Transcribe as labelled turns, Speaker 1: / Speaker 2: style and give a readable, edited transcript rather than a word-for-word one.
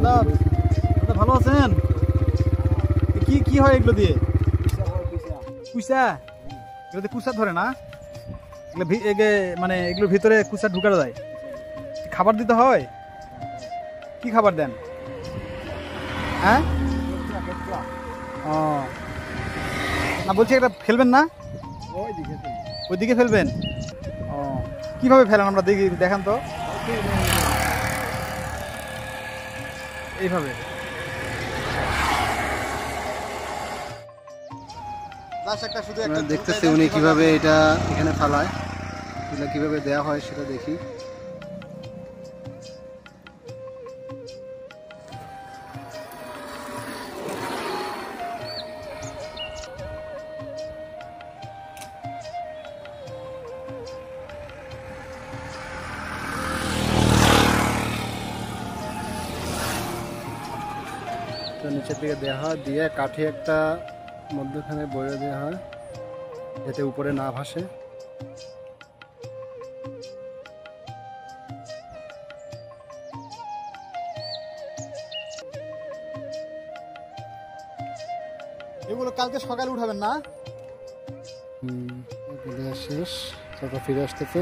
Speaker 1: দাদা দাদা ভালো আছেন? কি কি হয় এগুলো দিয়ে? কুইসা? এগুলোতে কুচা ধরে না? মানে এগুলোর ভিতরে কুচা ঢুকানো যায়? খাবার দিতে হয়? কি খাবার দেন? হ্যাঁ ও না, বলছি এটা ফেলবেন না? ওইদিকে ফেলবেন? ও কিভাবে ফেলেন আমরা দেখি, দেখান তো। এইভাবে
Speaker 2: দেখতেছি উনি কিভাবে এটা এখানে ফালায়, এটা কিভাবে দেয়া হয় সেটা দেখি। নিচের দিকে দেওয়া হয়, দিয়ে কাঠে একটা মধ্যখানে বইয়ে দেওয়া হয় যাতে উপরে না ভাসে।
Speaker 1: এগুলো কালকে সকালে উঠাবেন না?
Speaker 2: শেষ, তারপর ফিরে আসতেছে।